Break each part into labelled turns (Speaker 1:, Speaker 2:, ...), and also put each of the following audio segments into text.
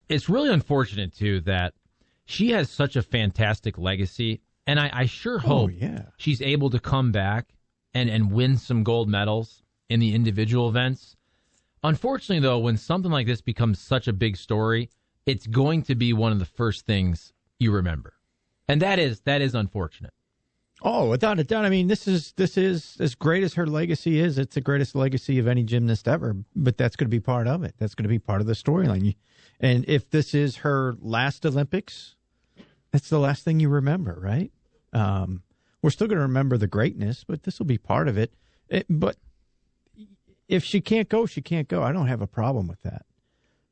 Speaker 1: it's really unfortunate, too, that she has such a fantastic legacy, and I sure hope she's able to come back and win some gold medals in the individual events. Unfortunately, though, when something like this becomes such a big story, it's going to be one of the first things you remember. And that is unfortunate.
Speaker 2: Oh, without a doubt. I mean, this is as great as her legacy is. It's the greatest legacy of any gymnast ever. But that's going to be part of it. That's going to be part of the storyline. And if this is her last Olympics, that's the last thing you remember, right? We're still going to remember the greatness, but this will be part of it. But if she can't go, she can't go. I don't have a problem with that.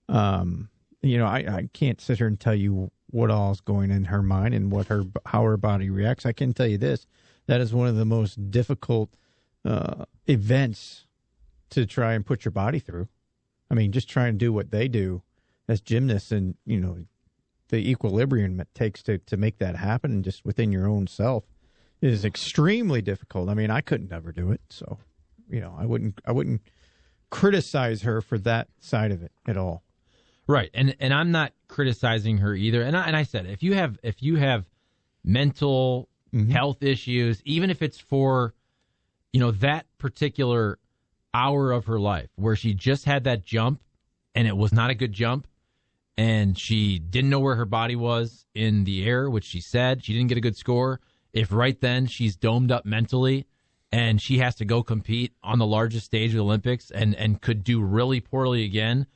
Speaker 2: I can't sit here and tell you what all is going in her mind and how her body reacts. I can tell you this: that is one of the most difficult events to try and put your body through. I mean, just try and do what they do as gymnasts, and the equilibrium it takes to make that happen, and just within your own self, is extremely difficult. I mean, I couldn't ever do it, so I wouldn't criticize her for that side of it at all.
Speaker 1: Right, and I'm not criticizing her either. And I said, if you have mental health issues, even if it's for that particular hour of her life where she just had that jump and it was not a good jump, and she didn't know where her body was in the air, which she said she didn't get a good score. If right then she's domed up mentally and she has to go compete on the largest stage of the Olympics and could do really poorly again,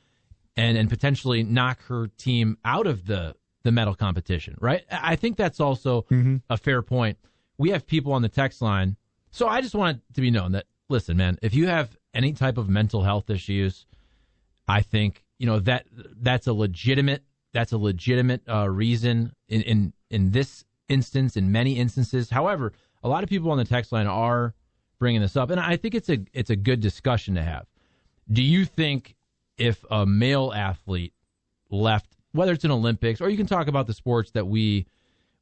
Speaker 1: and potentially knock her team out of the medal competition, right? I think that's also a fair point. We have people on the text line. So I just want it to be known that, listen, man, if you have any type of mental health issues, I think, that's a legitimate reason in this instance, in many instances. However, a lot of people on the text line are bringing this up, and I think it's a good discussion to have. Do you think if a male athlete left, whether it's in Olympics, or you can talk about the sports that we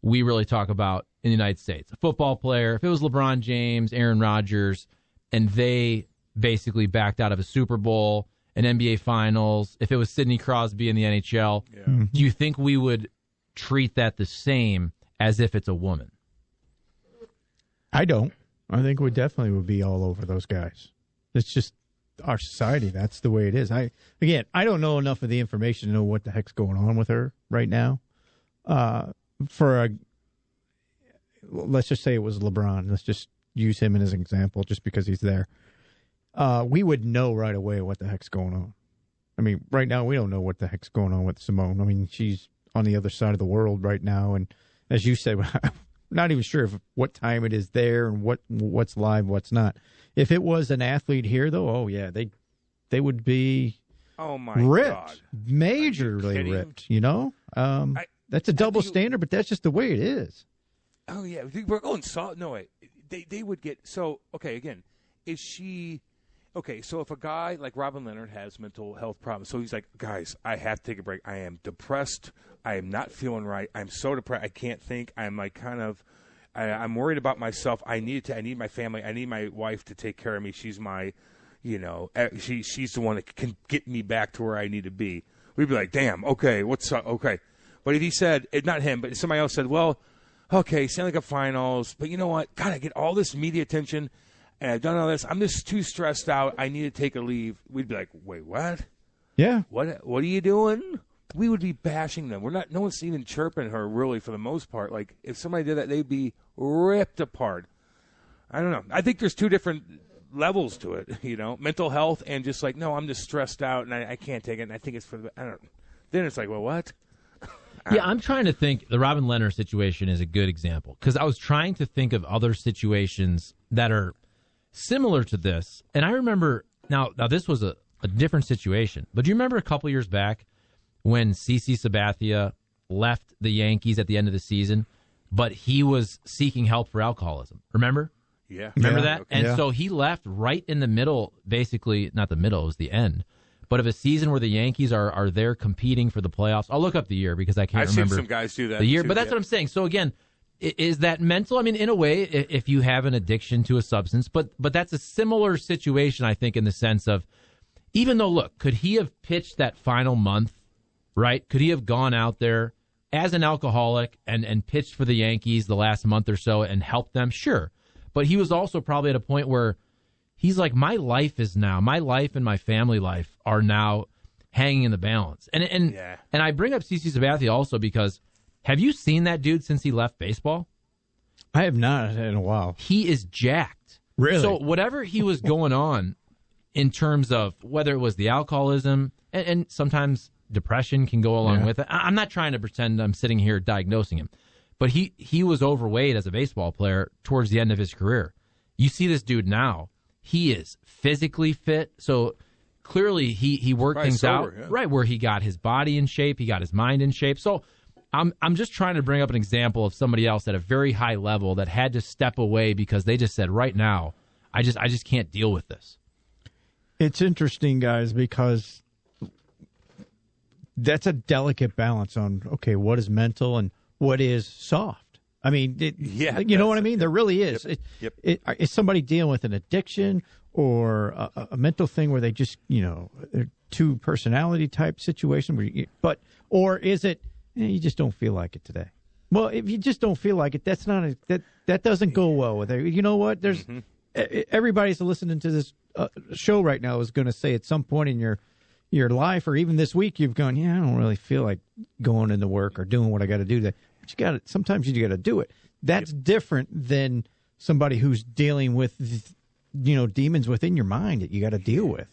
Speaker 1: really talk about in the United States, a football player, if it was LeBron James, Aaron Rodgers, and they basically backed out of a Super Bowl, an NBA Finals, if it was Sidney Crosby in the NHL, do you think we would treat that the same as if it's a woman?
Speaker 2: I don't. I think we definitely would be all over those guys. It's just our society. That's the way it is. I don't know enough of the information to know what the heck's going on with her right now. Let's just say it was LeBron. Let's just use him as an example just because he's there. We would know right away what the heck's going on. I mean, right now we don't know what the heck's going on with Simone. I mean, she's on the other side of the world right now, and as you said, I'm not even sure what time it is there and what's live, what's not. If it was an athlete here, though, they would be ripped, God. Majorly ripped. That's a double standard, but that's just the way it is.
Speaker 3: Oh yeah, we're going soft. No way, they would get so. Okay, again, is she? Okay, so if a guy like Robin Leonard has mental health problems, so he's like, guys, I have to take a break. I am depressed. I am not feeling right. I'm so depressed. I can't think. I'm like I'm worried about myself. I need my family. I need my wife to take care of me. She's my, she's the one that can get me back to where I need to be. We'd be like, damn, okay, what's up? Okay. But if he said, not him, but somebody else said, well, okay, Stanley Cup Finals, but you know what? God, I get all this media attention, and I've done all this. I'm just too stressed out. I need to take a leave. We'd be like, wait, what?
Speaker 2: Yeah.
Speaker 3: What are you doing? We would be bashing them. No one's even chirping her, really, for the most part. Like, if somebody did that, they'd be ripped apart. I don't know. I think there's two different levels to it, mental health and just like, no, I'm just stressed out and I can't take it. And I think it's then it's like, well, what?
Speaker 1: Yeah, I'm trying to think. The Robin Leonard situation is a good example because I was trying to think of other situations that are similar to this. And I remember, now this was a different situation, but do you remember a couple years back when CeCe Sabathia left the Yankees at the end of the season, but he was seeking help for alcoholism? Remember?
Speaker 3: Yeah.
Speaker 1: Remember that?
Speaker 3: Okay.
Speaker 1: And so he left right in the middle, basically, not the middle, it was the end, but of a season where the Yankees are there competing for the playoffs. I'll look up the year because I can't remember.
Speaker 3: I've seen some guys do that.
Speaker 1: The year,
Speaker 3: too,
Speaker 1: but that's what I'm saying. So again, is that mental? I mean, in a way, if you have an addiction to a substance, but that's a similar situation, I think, in the sense of, even though, look, could he have pitched that final month right? Could he have gone out there as an alcoholic and pitched for the Yankees the last month or so and helped them? Sure. But he was also probably at a point where he's like, my life and my family life are now hanging in the balance. And I bring up CC Sabathia also because have you seen that dude since he left baseball?
Speaker 2: I have not in a while.
Speaker 1: He is jacked.
Speaker 2: Really?
Speaker 1: So whatever he was going on in terms of whether it was the alcoholism and sometimes depression can go along with it. I'm not trying to pretend I'm sitting here diagnosing him, but he was overweight as a baseball player towards the end of his career. You see this dude now. He is physically fit. So clearly he worked things out right where he got his body in shape. He got his mind in shape. So I'm just trying to bring up an example of somebody else at a very high level that had to step away because they just said, right now, I just can't deal with this.
Speaker 2: It's interesting, guys, because that's a delicate balance on, okay, what is mental and what is soft. I mean, you know what I mean? There really is. Is somebody dealing with an addiction or a mental thing where they just, two personality type situation or is it, you just don't feel like it today? Well, if you just don't feel like it, that's not that doesn't go well with it. You know what? There's everybody's listening to this show right now is going to say at some point in your life or even this week you've gone, I don't really feel like going into work or doing what I got to do today. But sometimes you got to do it. That's different than somebody who's dealing with demons within your mind that you got to deal with.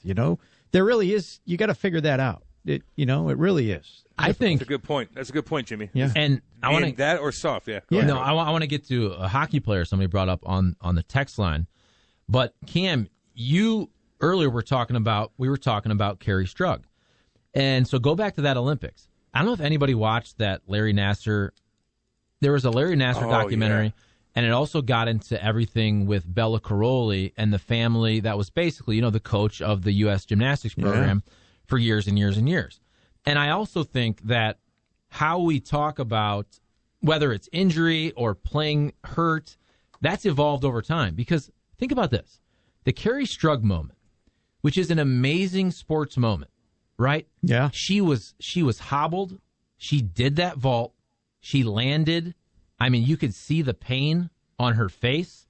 Speaker 2: There really is. You got to figure that out. It really is.
Speaker 1: I think
Speaker 3: that's a good point. That's a good point, Jimmy.
Speaker 2: Yeah,
Speaker 1: and I want
Speaker 3: that or soft. Yeah.
Speaker 1: No, I want to get to a hockey player somebody brought up on the text line, but Cam, you earlier we were talking about Kerry Strug, and so go back to that Olympics. I don't know if anybody watched that Larry Nassar. There was a Larry Nassar documentary, and it also got into everything with Bella Caroli and the family that was basically the coach of the U.S. gymnastics program for years and years and years. And I also think that how we talk about whether it's injury or playing hurt, that's evolved over time. Because think about this. The Kerry Strug moment, which is an amazing sports moment, right?
Speaker 2: Yeah.
Speaker 1: She was hobbled. She did that vault. She landed. I mean, you could see the pain on her face,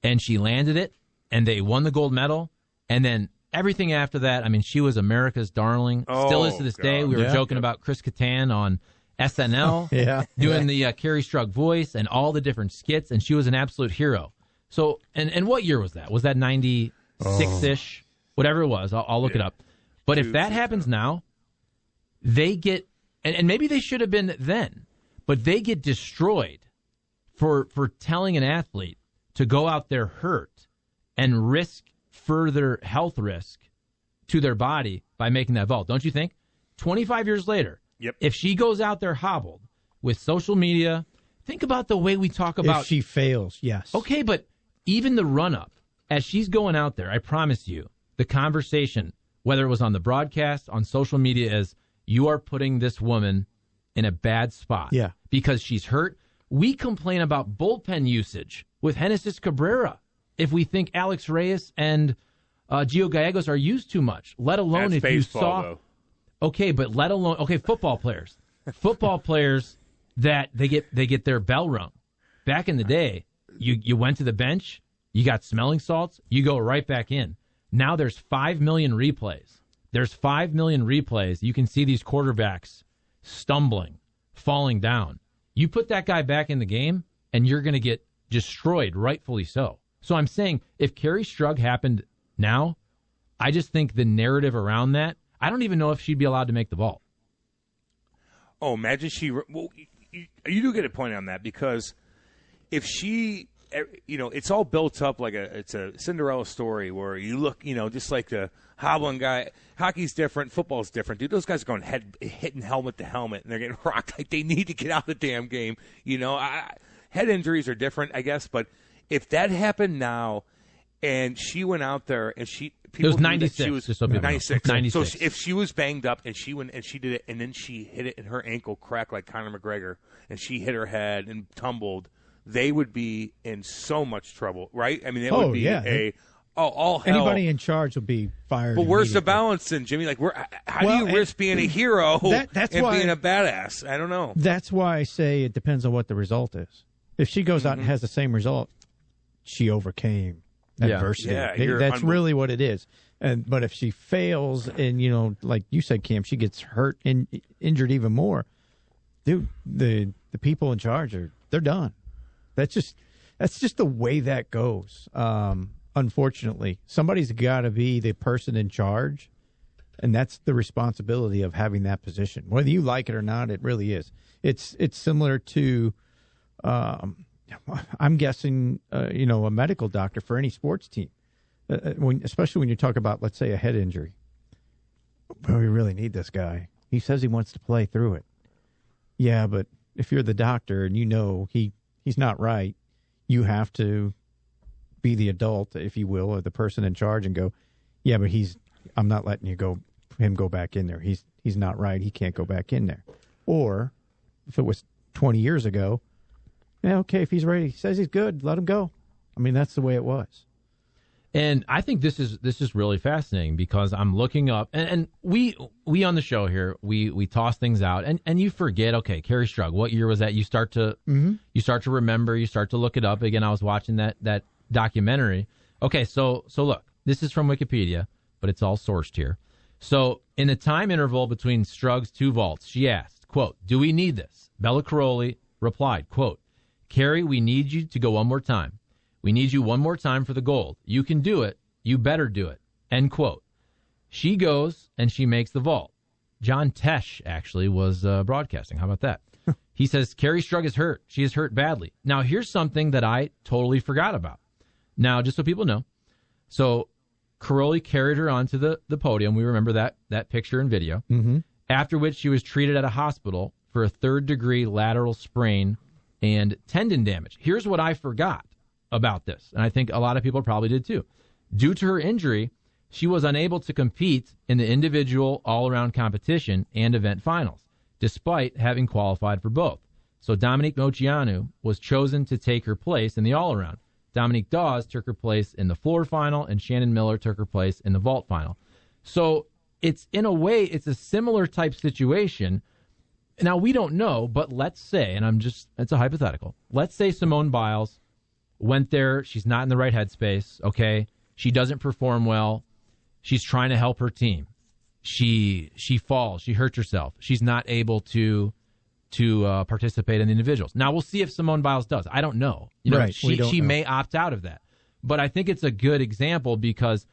Speaker 1: and she landed it, and they won the gold medal. And then everything after that, I mean, she was America's darling. Still is to this day. We were joking about Chris Kattan on SNL doing the Kerry Strug voice and all the different skits, and she was an absolute hero. So, and what year was that? Was that 96-ish? Whatever it was, I'll look it up. But if that happens now, they get, and maybe they should have been then, but they get destroyed for telling an athlete to go out there hurt and risk further health risk to their body by making that vault. Don't you think? 25 years later, if she goes out there hobbled with social media, think about the way we talk about...
Speaker 2: If she fails, yes.
Speaker 1: Okay, but even the run-up, as she's going out there, I promise you, the conversation, whether it was on the broadcast, on social media, is you are putting this woman in a bad spot because she's hurt. We complain about bullpen usage with Genesis Cabrera if we think Alex Reyes and Gio Gallegos are used too much, let alone
Speaker 3: That's
Speaker 1: if you
Speaker 3: baseball,
Speaker 1: saw...
Speaker 3: Though.
Speaker 1: Okay, but let alone... Okay, football players. Football players that they get their bell rung. Back in the day, you went to the bench, you got smelling salts, you go right back in. Now there's 5 million replays. There's 5 million replays. You can see these quarterbacks stumbling, falling down. You put that guy back in the game, and you're going to get destroyed, rightfully so. So I'm saying if Kerry Strug happened now, I just think the narrative around that, I don't even know if she'd be allowed to make the vault.
Speaker 3: Oh, imagine she... Well, you do get a point on that because if she... it's all built up like it's a Cinderella story where you look, just like the hobbling guy. Hockey's different, football's different, dude. Those guys are going hitting helmet to helmet, and they're getting rocked like they need to get out of the damn game. Head injuries are different, I guess, but if that happened now, and she went out there and
Speaker 1: it was 96.
Speaker 3: She was
Speaker 1: 96.
Speaker 3: So if she was banged up and she went and she did it, and then she hit it and her ankle cracked like Conor McGregor, and she hit her head and tumbled, they would be in so much trouble, right? I mean, it would be all hell.
Speaker 2: Anybody in charge will be fired.
Speaker 3: But where's the
Speaker 2: immediately.
Speaker 3: balance then, Jimmy? Like, how do you risk being a hero
Speaker 2: that's
Speaker 3: and
Speaker 2: why,
Speaker 3: being a badass? I don't know.
Speaker 2: That's why I say it depends on what the result is. If she goes out and has the same result, she overcame adversity.
Speaker 3: Yeah,
Speaker 2: that's really what it is. But if she fails and, like you said, Cam, she gets hurt and injured even more, dude, the people in charge they're done. That's just the way that goes. Unfortunately, somebody's got to be the person in charge, and that's the responsibility of having that position. Whether you like it or not, it really is. It's similar to, I'm guessing, a medical doctor for any sports team, especially when you talk about, let's say, a head injury. Well, we really need this guy. He says he wants to play through it. Yeah, but if you're the doctor and he's not right, you have to be the adult, if you will, or the person in charge and go, yeah, but I'm not letting him go back in there. He's not right. He can't go back in there. Or if it was 20 years ago, okay, if he's ready, he says he's good, let him go. I mean, that's the way it was.
Speaker 1: And I think this is really fascinating because I'm looking up, and we on the show here, we toss things out, and you forget, okay, Kerry Strug, what year was that? You start to remember, you start to look it up. Again, I was watching that documentary. Okay, so look, this is from Wikipedia, but it's all sourced here. So in the time interval between Strug's 2 vaults, she asked, quote, "Do we need this?" Bella Caroli replied, quote, "Kerry, we need you to go one more time. We need you one more time for the gold. You can do it. You better do it." End quote. She goes and she makes the vault. John Tesh actually was broadcasting. How about that? He says, Kerry Strug is hurt. She is hurt badly. Now, here's something that I totally forgot about. Now, just so people know. So, Caroli carried her onto the podium. We remember that picture and video.
Speaker 2: Mm-hmm.
Speaker 1: After which she was treated at a hospital for a 3rd-degree lateral sprain and tendon damage. Here's what I forgot about this, and I think a lot of people probably did too. Due to her injury, she was unable to compete in the individual all-around competition and event finals, despite having qualified for both. So Dominique Moceanu was chosen to take her place in the all-around. Dominique Dawes took her place in the floor final, and Shannon Miller took her place in the vault final. So it's, in a way, it's a similar type situation. Now, we don't know, but let's say, and it's a hypothetical, let's say Simone Biles went there, she's not in the right headspace, okay? She doesn't perform well. She's trying to help her team. She falls, she hurts herself. She's not able to participate in the individuals. Now, we'll see if Simone Biles does. I don't know.
Speaker 2: Right,
Speaker 1: She may opt out of that. But I think it's a good example because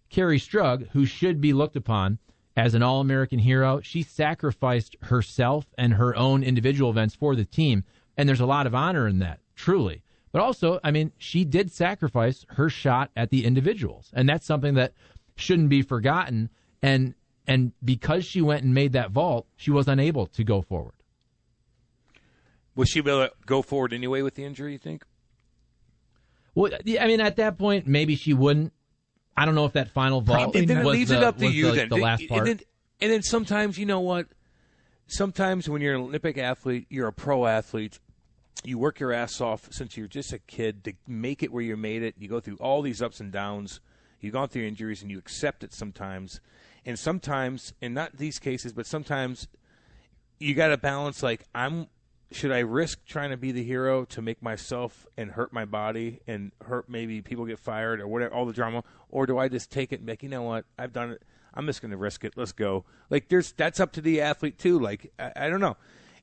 Speaker 1: Kerry Strug, who should be looked upon as an All-American hero, she sacrificed herself and her own individual events for the team, and there's a lot of honor in that, truly. But also, I mean, she did sacrifice her shot at the individuals, and that's something that shouldn't be forgotten. And because she went and made that vault, she was unable to go forward.
Speaker 3: Was she able to go forward anyway with the injury, you think?
Speaker 1: Well, I mean, at that point, maybe she wouldn't. I don't know if that final vault
Speaker 3: and then it
Speaker 1: was
Speaker 3: leaves it up to you then.
Speaker 1: The last part.
Speaker 3: And then sometimes, you know what? Sometimes when you're an Olympic athlete, you're a pro athlete, you work your ass off since you're just a kid to make it where you made it. You go through all these ups and downs. You've gone through injuries, and you accept it sometimes. And sometimes, and not these cases, but sometimes you got to balance, like, should I risk trying to be the hero to make myself and hurt my body and hurt maybe people get fired or whatever, all the drama, or do I just take it and be like, you know what, I've done it. I'm just going to risk it. Let's go. Like, that's up to the athlete too. Like, I don't know.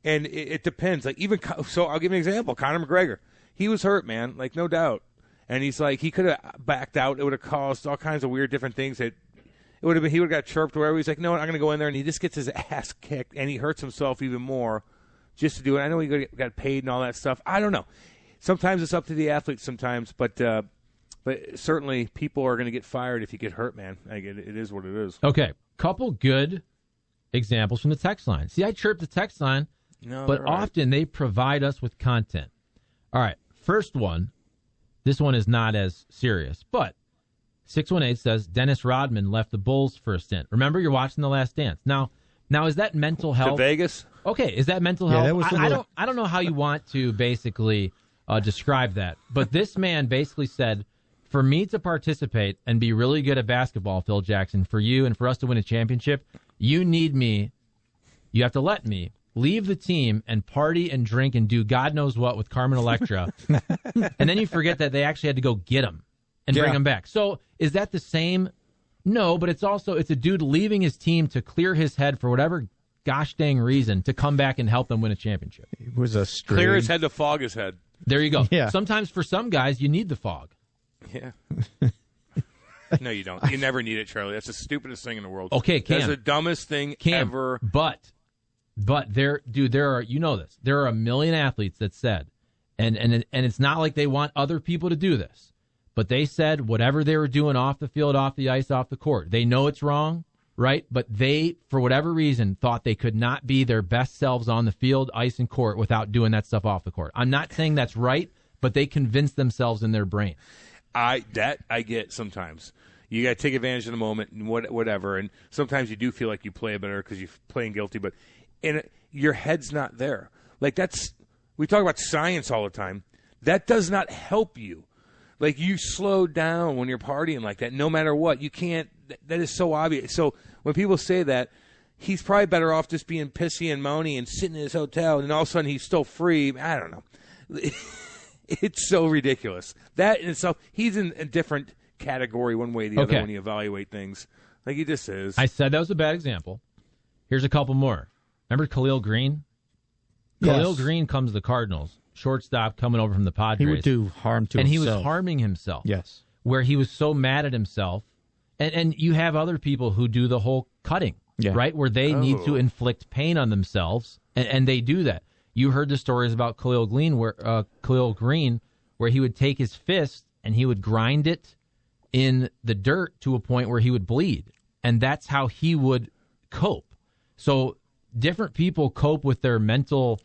Speaker 3: And it depends. Like, so I'll give you an example. Conor McGregor, he was hurt, man, like, no doubt. And he's like, he could have backed out. It would have caused all kinds of weird different things. He would have got chirped or whatever. He's like, no, I'm going to go in there, and he just gets his ass kicked, and he hurts himself even more just to do it. I know he got paid and all that stuff. I don't know. Sometimes it's up to the athlete sometimes, but certainly people are going to get fired if you get hurt, man. It is what it is.
Speaker 1: Okay, couple good examples from the text line. See, I chirp the text line, but often they provide us with content. All right, first one. This one is not as serious, but 618 says Dennis Rodman left the Bulls for a stint. Remember, you're watching The Last Dance. Now is that mental health?
Speaker 3: To Vegas?
Speaker 1: Okay, is that mental health?
Speaker 2: That was
Speaker 1: I don't know how you want to basically describe that, but this man basically said for me to participate and be really good at basketball, Phil Jackson, for you and for us to win a championship, you need me. You have to let me leave the team and party and drink and do God knows what with Carmen Electra. And then you forget that they actually had to go get him and bring him back. So is that the same? No, but it's a dude leaving his team to clear his head for whatever gosh dang reason to come back and help them win a championship.
Speaker 2: It was a
Speaker 3: clear his head to fog his head.
Speaker 1: There you go.
Speaker 2: Yeah.
Speaker 1: Sometimes for some guys, you need the fog.
Speaker 3: Yeah. No, you don't. You never need it, Charlie. That's the stupidest thing in the world.
Speaker 1: Okay, Cam.
Speaker 3: That's the dumbest thing ever.
Speaker 1: But there are, you know this, there are a million athletes that said, and it's not like they want other people to do this, but they said whatever they were doing off the field, off the ice, off the court, they know it's wrong, right? But they, for whatever reason, thought they could not be their best selves on the field, ice, and court without doing that stuff off the court. I'm not saying that's right, but they convinced themselves in their brain.
Speaker 3: I get sometimes. You got to take advantage of the moment and whatever. And sometimes you do feel like you play better because you're playing guilty, but your head's not there. Like we talk about science all the time. That does not help you. Like you slow down when you're partying like that. No matter what, you can't. That is so obvious. So when people say that, he's probably better off just being pissy and moany and sitting in his hotel, and all of a sudden he's still free. I don't know. It's so ridiculous. That in itself, he's in a different category one way or the other when you evaluate things. Like he just is.
Speaker 1: I said that was a bad example. Here's a couple more. Remember Khalil Green?
Speaker 2: Yes.
Speaker 1: Khalil Green comes to the Cardinals, shortstop coming over from the Padres.
Speaker 2: He would do harm to himself.
Speaker 1: And he was harming himself.
Speaker 2: Yes.
Speaker 1: Where he was so mad at himself. And you have other people who do the whole cutting, right? Where they need to inflict pain on themselves, and they do that. You heard the stories about Khalil Green, where he would take his fist and he would grind it in the dirt to a point where he would bleed, and that's how he would cope. So different people cope with their mental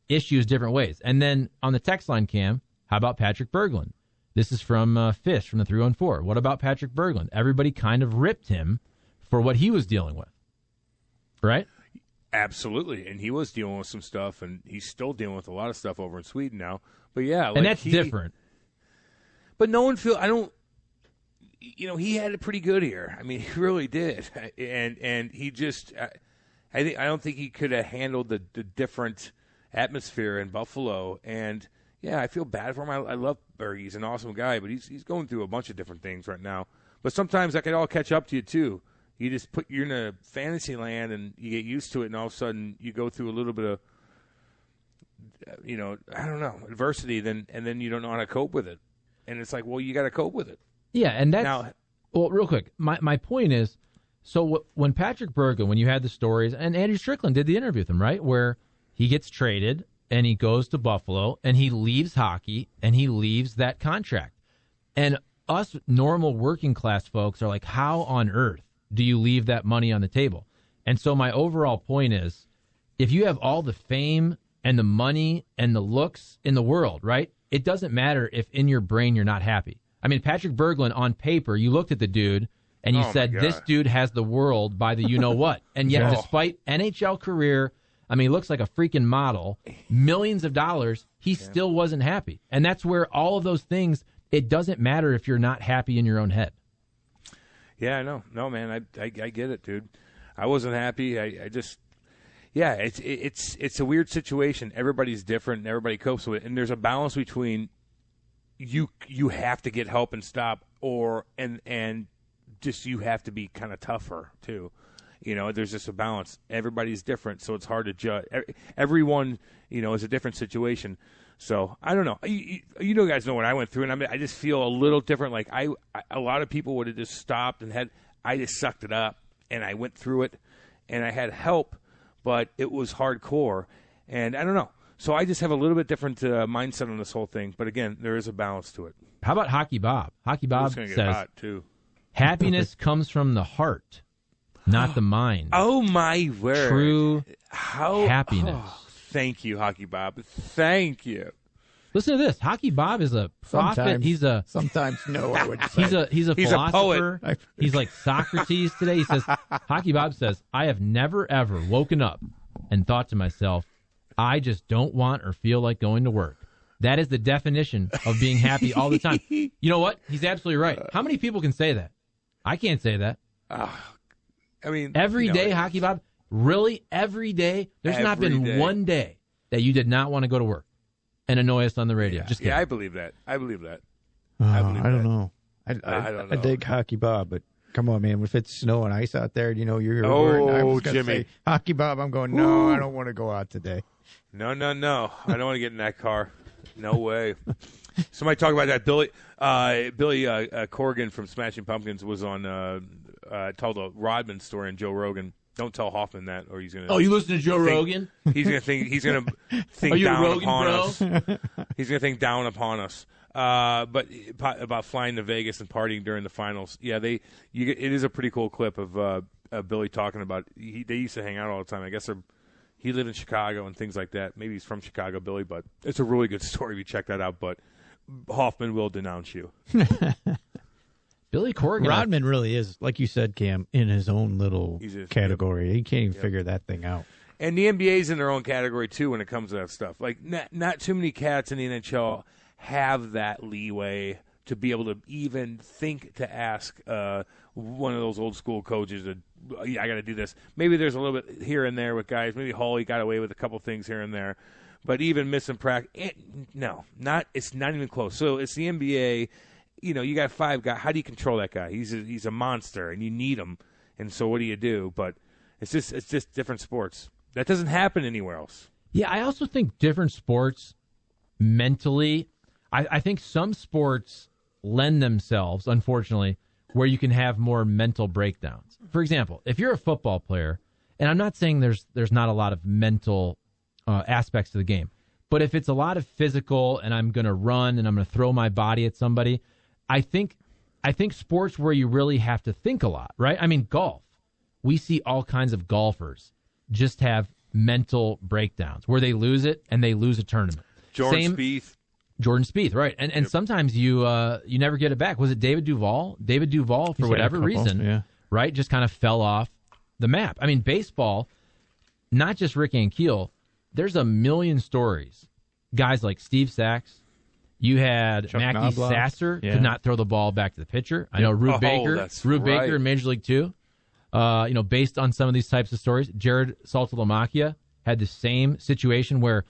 Speaker 1: issues different ways. And then on the text line, Cam, how about Patrick Berglund? This is from Fish from the 314. What about Patrick Berglund? Everybody kind of ripped him for what he was dealing with, right?
Speaker 3: Absolutely, and he was dealing with some stuff, and he's still dealing with a lot of stuff over in Sweden now. But yeah, like
Speaker 1: and that's different.
Speaker 3: But no one feel. I don't. You know, he had it pretty good here. I mean, he really did, and he just. I don't think he could have handled the different atmosphere in Buffalo. And yeah, I feel bad for him. I love Berg. He's an awesome guy, but he's going through a bunch of different things right now. But sometimes that could all catch up to you too. You're in a fantasy land and you get used to it, and all of a sudden you go through a little bit of, I don't know, adversity, and then you don't know how to cope with it. And it's like, well, you got to cope with it.
Speaker 1: Yeah, and that's well, real quick. My point is, so when Patrick Berglund, when you had the stories, and Andrew Strickland did the interview with him, right, where he gets traded and he goes to Buffalo and he leaves hockey and he leaves that contract, and us normal working class folks are like, how on earth do you leave that money on the table? And so my overall point is, if you have all the fame and the money and the looks in the world, right, it doesn't matter if in your brain you're not happy. I mean, Patrick Berglund, on paper, you looked at the dude and you said, this dude has the world by the you-know-what. And yet, despite NHL career, I mean, he looks like a freaking model, millions of dollars, he still wasn't happy. And that's where all of those things, it doesn't matter if you're not happy in your own head.
Speaker 3: Yeah, I know. No, man, I get it, dude. I wasn't happy. I just, yeah, it's a weird situation. Everybody's different, and everybody copes with it. And there's a balance between you have to get help and stop, and just you have to be kind of tougher too. You know, there's just a balance. Everybody's different, so it's hard to judge. Everyone, is a different situation. So I don't know. You guys know what I went through, and I just feel a little different. Like a lot of people would have just stopped and I just sucked it up, and I went through it, and I had help, but it was hardcore, and I don't know. So I just have a little bit different mindset on this whole thing. But again, there is a balance to it.
Speaker 1: How about Hockey Bob? Hockey Bob says,
Speaker 3: hot too.
Speaker 1: Happiness comes from the heart, not the mind.
Speaker 3: Oh my word!
Speaker 1: True happiness.
Speaker 3: Oh, thank you, Hockey Bob. Thank you.
Speaker 1: Listen to this. Hockey Bob is a prophet.
Speaker 2: Sometimes no, I would say.
Speaker 1: He's a philosopher.
Speaker 3: A poet.
Speaker 1: He's like Socrates today. He says, Hockey Bob says, I have never ever woken up and thought to myself, I just don't want or feel like going to work. That is the definition of being happy all the time. You know what? He's absolutely right. How many people can say that? I can't say that.
Speaker 3: I mean,
Speaker 1: every day, Hockey Bob. Really, every day. There's not been one day that you did not want to go to work and annoy us on the radio. Just kidding.
Speaker 3: I believe that. I
Speaker 2: don't know. I don't know. I dig Hockey Bob, but come on, man. If it's snow and ice out there, you're I was gonna
Speaker 3: Jimmy.
Speaker 2: Say, Hockey Bob, I'm going, no, I don't want to go out today.
Speaker 3: No. I don't want to get in that car. No way. Somebody talk about that. Billy Corgan from Smashing Pumpkins was on told a Rodman story on Joe Rogan. Don't tell Hoffman that, or he's gonna.
Speaker 1: Oh, you listen to Joe Rogan?
Speaker 3: He's gonna think. He's gonna think
Speaker 1: Are you
Speaker 3: down
Speaker 1: a Rogan
Speaker 3: upon
Speaker 1: bro?
Speaker 3: us. He's gonna think down upon us. But about flying to Vegas and partying during the finals. Yeah, it is a pretty cool clip of Billy talking about. They used to hang out all the time. I guess he lived in Chicago and things like that. Maybe he's from Chicago, Billy, but it's a really good story. We check that out. But Hoffman will denounce you.
Speaker 1: Billy Corgan.
Speaker 2: Rodman really is, like you said, Cam, in his own little category. He can't even figure that thing out.
Speaker 3: And the NBA's in their own category, too, when it comes to that stuff. Like, not too many cats in the NHL have that leeway to be able to even think to ask one of those old-school coaches, I got to do this. Maybe there's a little bit here and there with guys. Maybe Hawley got away with a couple things here and there. But even missing practice, it's not even close. So it's the NBA. You got 5 guys. How do you control that guy? He's a monster, and you need him. And so what do you do? But it's just different sports. That doesn't happen anywhere else.
Speaker 1: Yeah, I also think different sports mentally. I think some sports lend themselves, unfortunately, where you can have more mental breakdowns. For example, if you're a football player, and I'm not saying there's not a lot of mental aspects to the game, but if it's a lot of physical, and I'm going to run and I'm going to throw my body at somebody. I think sports where you really have to think a lot, right? I mean, golf. We see all kinds of golfers just have mental breakdowns where they lose it and they lose a tournament.
Speaker 3: Jordan Spieth,
Speaker 1: right? And sometimes you never get it back. Was it David Duval? David Duval, for whatever reason, right, just kind of fell off the map. I mean, baseball, not just Rick Ankiel. There's a million stories. Guys like Steve Sachs. You had Mackie Sasser could not throw the ball back to the pitcher. I know Rube Baker in Major League 2. Based on some of these types of stories, Jared Saltalamacchia had the same situation where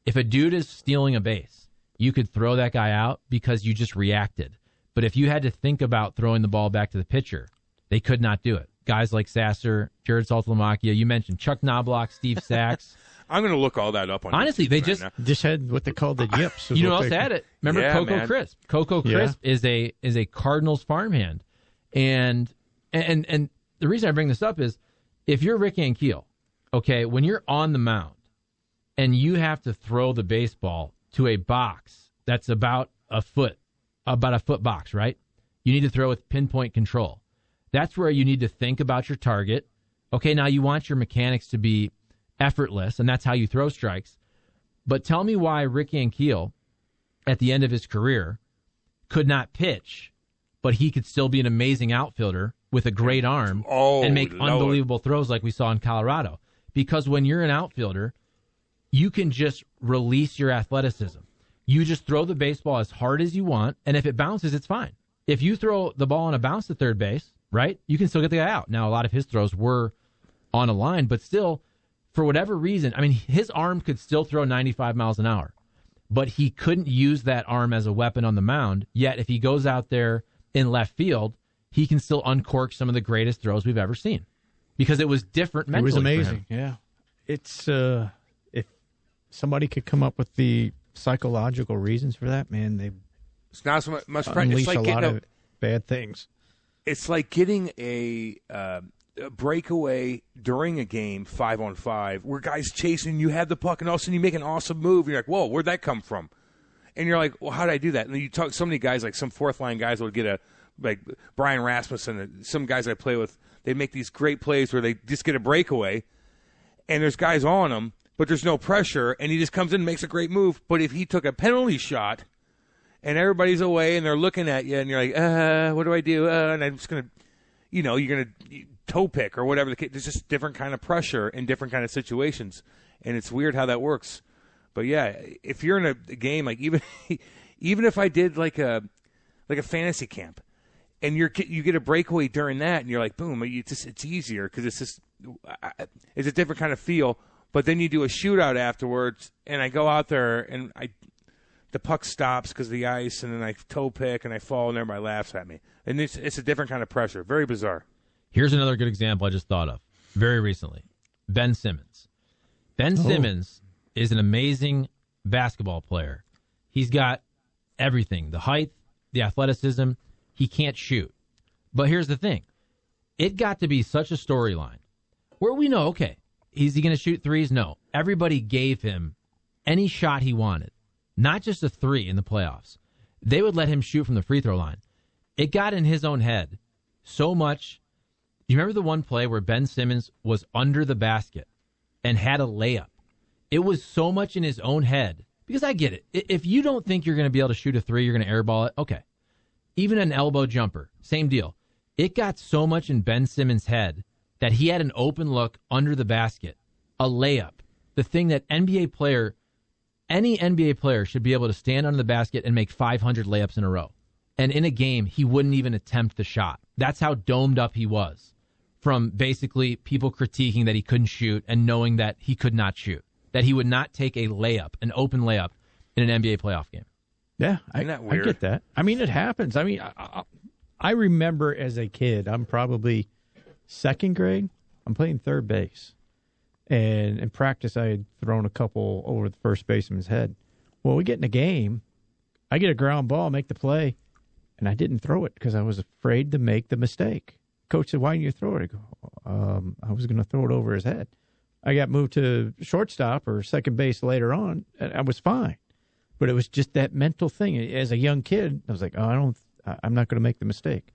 Speaker 1: if a dude is stealing a base, you could throw that guy out because you just reacted. But if you had to think about throwing the ball back to the pitcher, they could not do it. Guys like Sasser, Jared Saltalamacchia, you mentioned Chuck Knobloch, Steve Sachs.
Speaker 3: I'm going to look all that up on
Speaker 1: honestly, they
Speaker 3: just
Speaker 2: had what they called the yips.
Speaker 1: You know else had it? Remember Coco Crisp? Coco Crisp is a Cardinals farmhand. And the reason I bring this up is if you're Rick Ankiel, okay, when you're on the mound and you have to throw the baseball to a box that's about a foot box, right? You need to throw with pinpoint control. That's where you need to think about your target. Okay, now you want your mechanics to be effortless, and that's how you throw strikes. But tell me why Rick Ankiel, at the end of his career, could not pitch, but he could still be an amazing outfielder with a great arm and make unbelievable throws like we saw in Colorado. Because when you're an outfielder, you can just release your athleticism. You just throw the baseball as hard as you want, and if it bounces, it's fine. If you throw the ball on a bounce to third base, right, you can still get the guy out. Now, a lot of his throws were on a line, but still, for whatever reason, I mean, his arm could still throw 95 miles an hour, but he couldn't use that arm as a weapon on the mound. Yet, if he goes out there in left field, he can still uncork some of the greatest throws we've ever seen because it was different mentally.
Speaker 2: It was amazing, yeah. It's if somebody could come up with the psychological reasons for that, man, they
Speaker 3: it's not so much
Speaker 2: unleash a lot of bad things.
Speaker 3: It's like getting a breakaway during a game 5-on-5 where guys chasing you, have the puck, and all of a sudden you make an awesome move. You're like, whoa, where'd that come from? And you're like, well, how did I do that? And then you talk so many guys, like some fourth line guys would get like Brian Rasmussen and some guys I play with, they make these great plays where they just get a breakaway and there's guys on them, but there's no pressure, and he just comes in and makes a great move. But if he took a penalty shot and everybody's away and they're looking at you and you're like, what do I do? And I'm just going to, you're going to toe pick or whatever the case. There's just different kind of pressure in different kind of situations, and it's weird how that works. But yeah, if you're in a game, like even if I did like a fantasy camp, and you get a breakaway during that, and you're like, boom, it's easier because it's a different kind of feel. But then you do a shootout afterwards, and I go out there and the puck stops because of the ice, and then I toe pick and I fall, and everybody laughs at me, and it's a different kind of pressure. Very bizarre.
Speaker 1: Here's another good example I just thought of very recently. Ben Simmons. Ben Simmons is an amazing basketball player. He's got everything, the height, the athleticism. He can't shoot. But here's the thing. It got to be such a storyline where we know, okay, is he going to shoot threes? No. Everybody gave him any shot he wanted, not just a three in the playoffs. They would let him shoot from the free throw line. It got in his own head so much. You remember the one play where Ben Simmons was under the basket and had a layup? It was so much in his own head, because I get it. If you don't think you're going to be able to shoot a three, you're going to airball it, okay. Even an elbow jumper, same deal. It got so much in Ben Simmons' head that he had an open look under the basket, a layup, the thing that any NBA player should be able to stand under the basket and make 500 layups in a row. And in a game, he wouldn't even attempt the shot. That's how domed up he was from basically people critiquing that he couldn't shoot and knowing that he could not shoot, that he would not take a layup, an open layup in an NBA playoff game.
Speaker 2: Yeah,
Speaker 3: Isn't that weird?
Speaker 2: I get that. I mean, it happens. I mean, I remember as a kid, I'm probably second grade, I'm playing third base. And in practice, I had thrown a couple over the first baseman's head. Well, we get in a game, I get a ground ball, make the play, and I didn't throw it because I was afraid to make the mistake. Coach said, "Why didn't you throw it?" I go, I was going to throw it over his head. I got moved to shortstop or second base later on, and I was fine. But it was just that mental thing. As a young kid, I was like, I'm not going to make the mistake.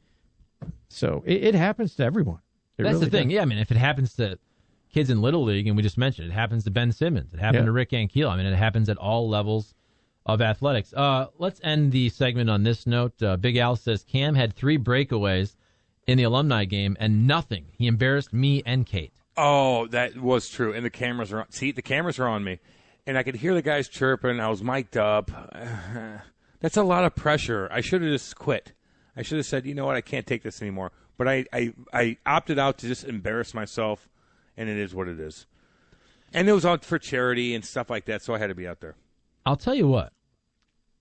Speaker 2: So it happens to everyone.
Speaker 1: That's really the thing. Does. Yeah, I mean, if it happens to kids in Little League, and we just mentioned it happens to Ben Simmons. It happened to Rick Ankiel. I mean, it happens at all levels of athletics. Let's end the segment on this note. Big Al says, Cam had 3 breakaways in the alumni game and nothing. He embarrassed me and Kate.
Speaker 3: Oh, that was true. And the cameras are on. See, the cameras are on me. And I could hear the guys chirping. I was mic'd up. That's a lot of pressure. I should have just quit. I should have said, you know what, I can't take this anymore. But I opted out to just embarrass myself, and it is what it is. And it was out for charity and stuff like that, so I had to be out there.
Speaker 1: I'll tell you what.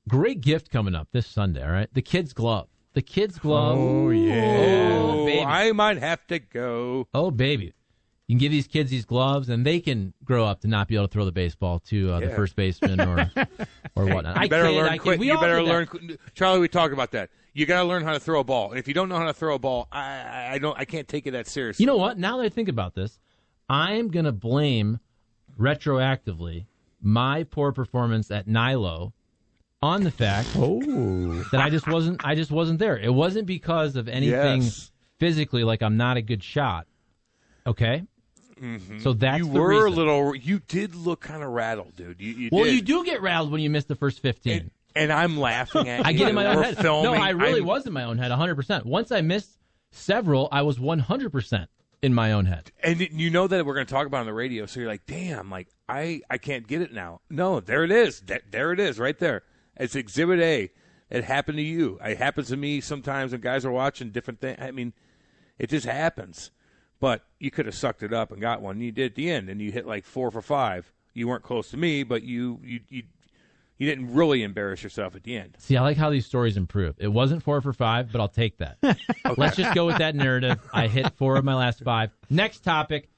Speaker 1: Great gift coming up this Sunday, all right? The kids' glove. The kids' glove.
Speaker 2: Oh, yeah.
Speaker 3: Oh, baby. I might have to go.
Speaker 1: Oh, baby. You can give these kids these gloves, and they can grow up to not be able to throw the baseball to the first baseman or whatnot.
Speaker 3: You better learn quick. You better learn. Charlie, we talked about that. You got to learn how to throw a ball. And if you don't know how to throw a ball, I can't take it that seriously.
Speaker 1: You know what? Now that I think about this, I'm going to blame retroactively my poor performance at Nilo on the fact that I just wasn't there. It wasn't because of anything physically, like I'm not a good shot. Okay?
Speaker 3: Mm-hmm.
Speaker 1: So that's
Speaker 3: you
Speaker 1: the
Speaker 3: were
Speaker 1: reason.
Speaker 3: you did look kind of rattled, dude. You
Speaker 1: well,
Speaker 3: did.
Speaker 1: you do get rattled when you miss the first 15.
Speaker 3: And I'm laughing at you.
Speaker 1: I get in my own head.
Speaker 3: Filming.
Speaker 1: No, I really was in my own head, 100%. Once I missed several, I was 100% in my own head.
Speaker 3: And you know that we're going to talk about it on the radio, so you're like, damn, like I can't get it now. No, there it is. There it is right there. It's Exhibit A. It happened to you. It happens to me sometimes when guys are watching different things. I mean, it just happens. But you could have sucked it up and got one. You did at the end, and you hit like 4 for 5. You weren't close to me, but you didn't really embarrass yourself at the end.
Speaker 1: See, I like how these stories improve. It wasn't 4 for 5, but I'll take that. Okay. Let's just go with that narrative. I hit 4 of my last 5. Next topic,